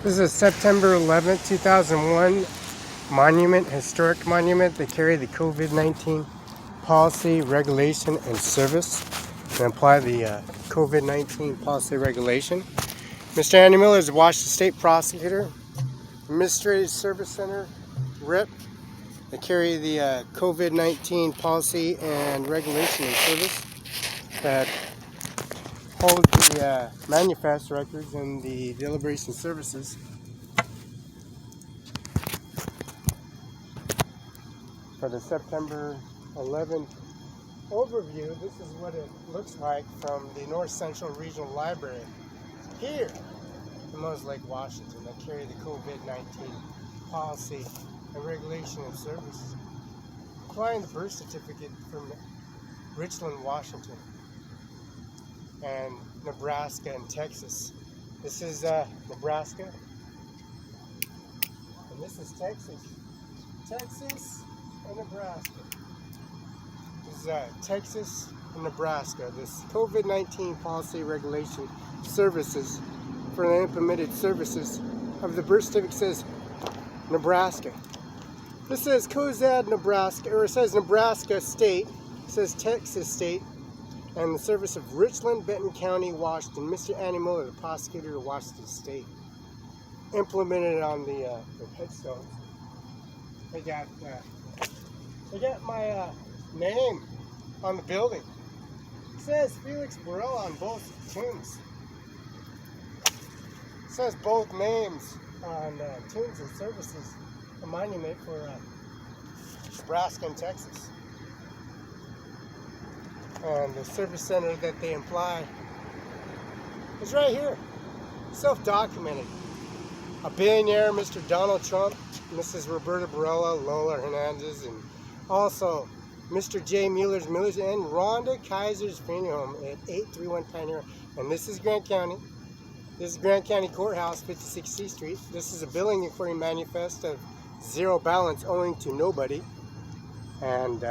This is a September 11th, 2001 monument, historic monument. They carry the COVID-19 policy, regulation, and service and apply the COVID-19 policy regulation. Mr. Andy Miller is the Washington State Prosecutor, Administrative Service Center Rep. They carry the COVID-19 policy and regulation and service that hold the manifest records and the deliberation services. For the September 11th overview, this is what it looks like from the North Central Regional Library here in Moses Lake, Washington, that carry the COVID-19 policy and regulation and service. Applying the birth certificate from Richland, Washington, and Nebraska and Texas. This is Nebraska, and this is Texas. Texas and Nebraska. This is Texas and Nebraska. This COVID-19 policy regulation services for the implemented services of the birth certificate says Nebraska. This says Cozad, Nebraska, or it says Nebraska State. It says Texas State. And the service of Richland, Benton County, Washington. Mr. Andy Miller, the prosecutor of Washington State, implemented on the headstones. They got my name on the building. It says Felix Barela on both tombs. It says both names on tombs and services. A monument for Nebraska and Texas. And the service center that they imply is right here, self-documented. A billionaire, Mr. Donald Trump, Mrs. Roberta Barela, Lola Hernandez, and also Mr. J. Miller's and Rhonda Kaiser's funeral home at 831 Pioneer. And this is Grant County. This is Grant County Courthouse, 56 C Street. This is a billing inquiry manifest of zero balance owing to nobody. And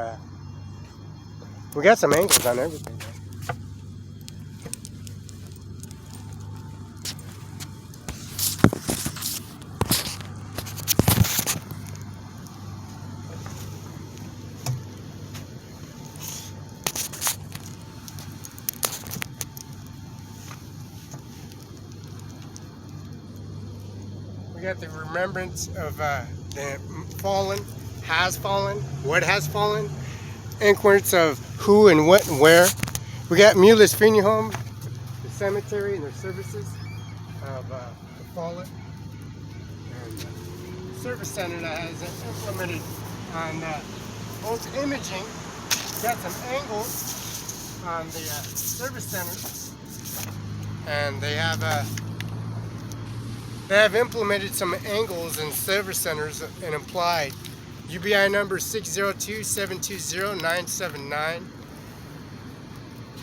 we got some angles on everything. We got the remembrance of the fallen, has fallen, what has fallen, inquiries of who and what and where. We got Muller's funeral home, the cemetery, and their services of the fallen, and the service center that has implemented on both imaging. Got some angles on the service center, and they have implemented some angles in service centers and applied. UBI number 602-720-979.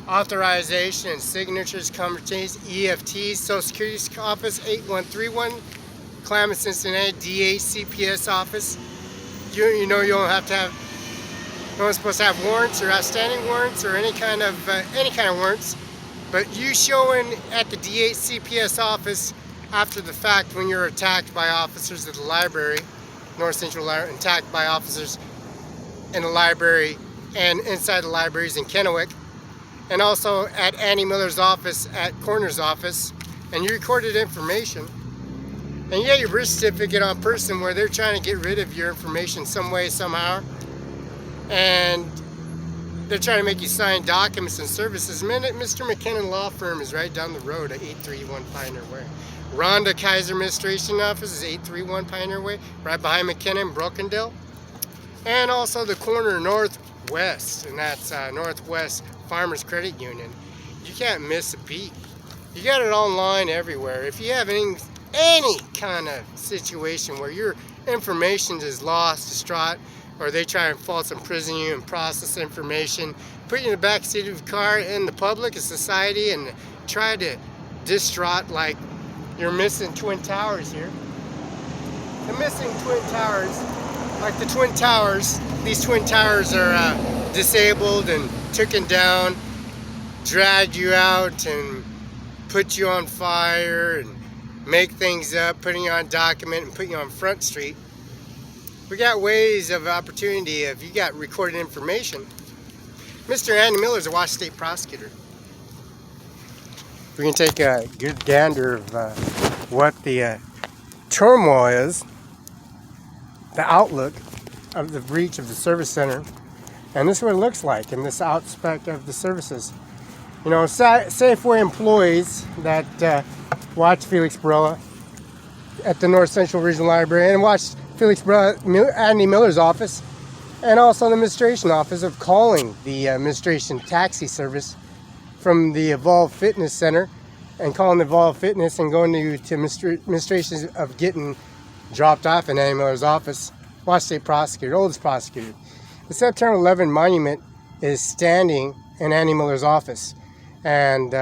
Authorization and signatures, conversations, EFTs, Social Security Office 8131, Klamath, Cincinnati, DA CPS office. You know you don't have to have, no one's supposed to have warrants or outstanding warrants or any kind of warrants, but you showing at the DA CPS office after the fact when you're attacked by officers at the library, North Central Library, attacked by officers in the library and inside the libraries in Kennewick, and also at Andy Miller's office, at Coroner's office, and you recorded information, and you got your birth certificate on person where they're trying to get rid of your information some way, somehow, and they're trying to make you sign documents and services. Mr. McKinnon Law Firm is right down the road at 831 Pioneer Way. Rhonda Kaiser Administration Office is 831 Pioneer Way, right behind McKinnon, Brokendale. And also the corner northwest, and that's Northwest Farmers Credit Union. You can't miss a beat. You got it online everywhere. If you have any kind of situation where your information is lost, distraught, or they try and false imprison you and process information, put you in the back seat of a car in the public, a society, and try to distraught like you're missing Twin Towers here. The missing Twin Towers, like the Twin Towers, these Twin Towers are disabled and taken down, dragged you out and put you on fire and make things up, putting you on document and putting you on Front Street. We got ways of opportunity if you got recorded information. Mr. Andy Miller is a Washington State prosecutor. We can take a good gander of what the turmoil is, the outlook of the breach of the service center, and this is what it looks like in this aspect of the services. You know, Safeway employees that watch Felix Barela at the North Central Regional Library and watch Felix Barela, Andy Miller's office, and also the administration office of calling the administration taxi service from the Evolve Fitness Center and calling the Evolve Fitness and going to administration of getting dropped off in Andy Miller's office. Washington State prosecutor, oldest prosecutor. The September 11 monument is standing in Andy Miller's office, and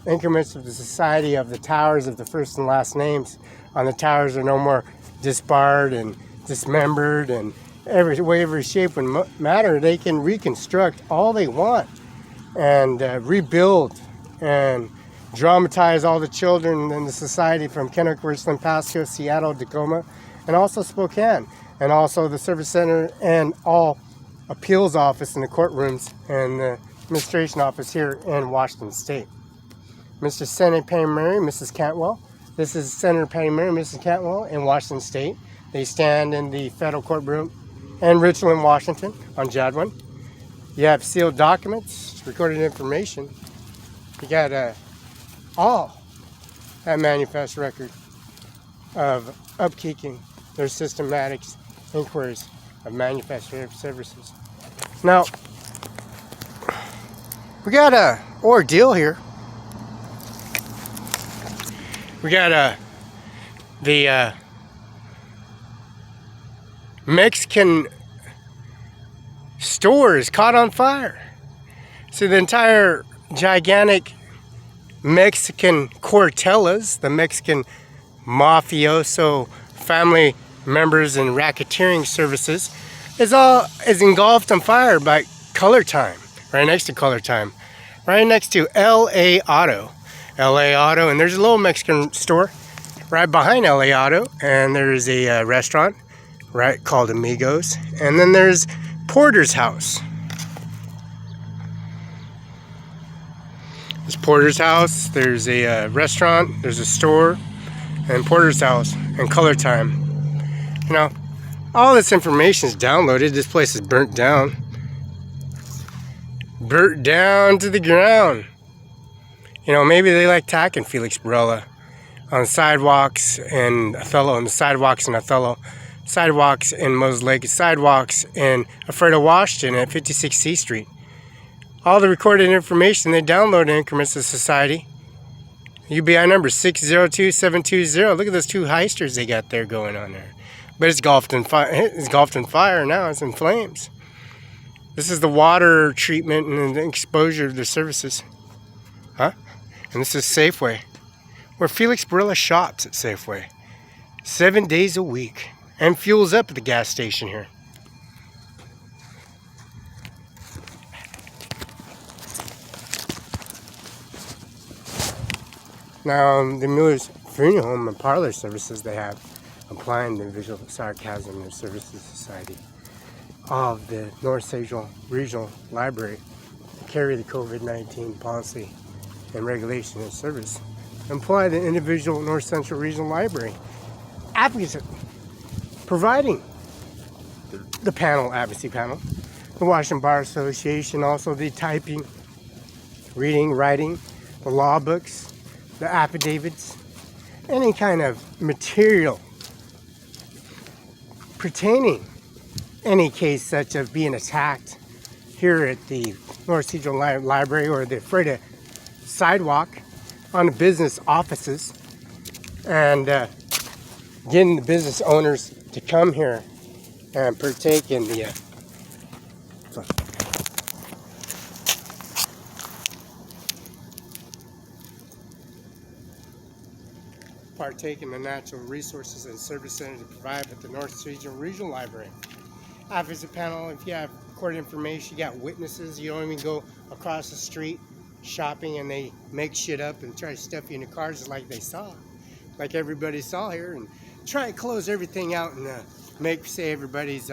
increments of the Society of the Towers of the first and last names on the towers are no more disbarred and dismembered, and every shape and matter. They can reconstruct all they want and rebuild and dramatize all the children in the society from Kennewick, Richland, Pasco, Seattle, Tacoma, and also Spokane, and also the service center and all appeals office in the courtrooms and the administration office here in Washington State. Mr. Senator Patty Murray, Mrs. Cantwell. This is Senator Patty Murray, Mrs. Cantwell in Washington State. They stand in the federal courtroom in Richland, Washington on CHADWICK. You have sealed documents, recorded information. You got all that manifest record of upkeeping their systematic inquiries of manifest services. Now, we got a ordeal here. We got the Mexican store is caught on fire. So the entire gigantic Mexican cartelas, the Mexican mafioso family members and racketeering services, is engulfed on fire by Color Time, right next to Color Time, right next to LA Auto, and there's a little Mexican store right behind LA Auto, and there's a restaurant right called Amigos, and then there's Porter's House. There's Porter's House, there's a restaurant, there's a store, and Porter's House, and Color Time. You know, all this information is downloaded. This place is burnt down. Burnt down to the ground. You know, maybe they like attacking Felix Barela on sidewalks in Othello, on the sidewalks in Othello, sidewalks in Moses Lake, sidewalks in EPHRATA, Washington at 56 C Street. All the recorded information they download in Increments of Society. UBI number 602720. Look at those two heisters they got there going on there. But it's engulfed in fire. It's engulfed in fire now. It's in flames. This is the water treatment and the exposure of their services. Huh? And this is Safeway, where Felix Barela shops at Safeway 7 days a week and fuels up at the gas station here. Now, the Miller's Funeral Home and Parlor services they have, applying the visual sarcasm in their services society of the North Central Regional Library carry the COVID-19 policy and regulation and service. Employ the individual North Central Regional Library advocate, providing the panel, advocacy panel, the Washington Bar Association, also the typing, reading, writing, the law books, the affidavits, any kind of material pertaining any case such as being attacked here at the North Central Library or the EPHRATA sidewalk on the business offices, and getting the business owners to come here and partake in the the natural resources and service center to provide at the North Regional Library. Advocacy panel, if you have recorded information, you got witnesses, you don't even go across the street shopping and they make shit up and try to stuff you in the cars like they saw. like everybody saw here, and try to close everything out and say everybody's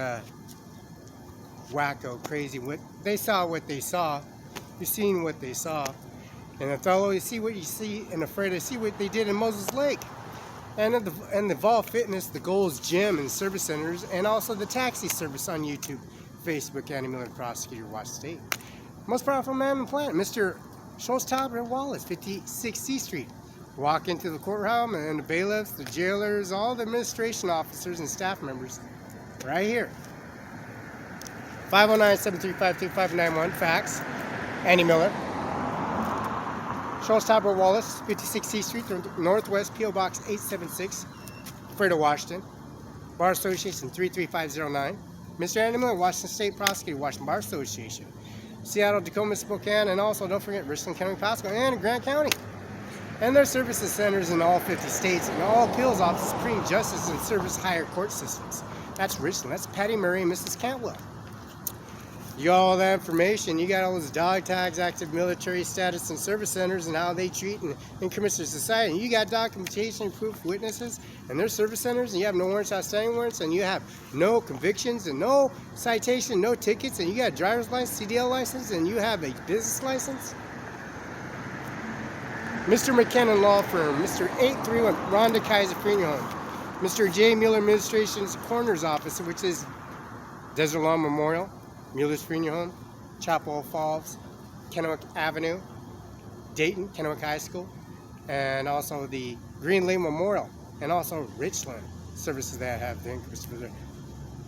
wacko, crazy. What they saw, you've seen what they saw. And Othello, you see what you see, and EPHRATA, see what they did in Moses Lake. And the Vol Fitness, the Gold's Gym and Service Centers, and also the taxi service on YouTube, Facebook, Andy Miller, Prosecutor, Watch State. Most powerful man on the planet, Mr. Schultz-Top at Wallace, 56 C Street. Walk into the courtroom and the bailiffs, the jailers, all the administration officers and staff members, right here. 509-735-2591, fax, Andy Miller. Schultz-Top at Wallace, 56 C Street, Northwest, P.O. Box 876, EPHRATA, Washington. Bar Association 33509. Mr. Andy Miller, Washington State Prosecutor, Washington Bar Association. Seattle, Tacoma, Spokane, and also don't forget Richland County, Pasco, and Grant County. And their services centers in all 50 states and all appeals offices, Supreme Justice and Service Higher Court Systems. That's Richland. That's Patty Murray and Mrs. Cantwell. You got all that information. You got all those dog tags, active military status and service centers, and how they treat and commission society. And you got documentation, proof, witnesses, and their service centers, and you have no warrants, outstanding warrants, and you have no convictions and no citation, no tickets, and you got a driver's license, CDL license, and you have a business license. Mr. McKenna Law Firm, Mr. 831 Rhonda Kaiser Funeral Home, Mr. J. Mueller Administration's Coroner's Office, which is Desert Lawn Memorial, Mueller's Funeral Home, Chapel Falls, Kennewick Avenue, Dayton, Kennewick High School, and also the Green Lake Memorial, and also Richland services that have the interest for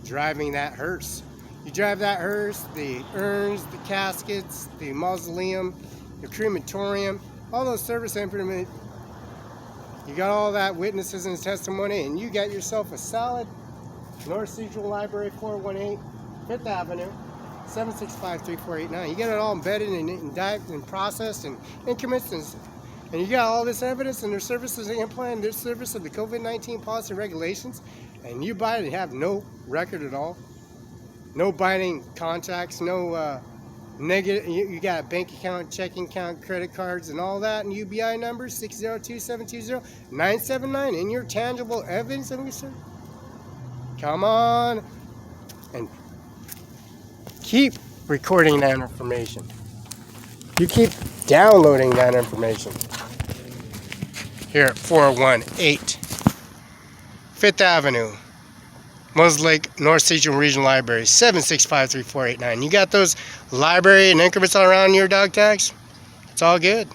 driving that hearse. You drive that hearse, the urns, the caskets, the mausoleum, the crematorium, all those service implements. You got all that witnesses and testimony, and you got yourself a solid North Central Library, 418 5th Avenue, 765-3489. You got it all embedded and indicted and processed and increments, and you got all this evidence, and their services implementing their service of the COVID-19 policy and regulations, and you buy it and have no record at all, no binding contracts, no negative. You got a bank account, checking account, credit cards, and all that, and UBI number 602-720-979, and your tangible evidence of research. Come on and keep recording that information. You keep downloading that information. Here at 418 5th Avenue, Moses Lake, North Central Regional Library, 765-3489. You got those library and increments all around your dog tags? It's all good.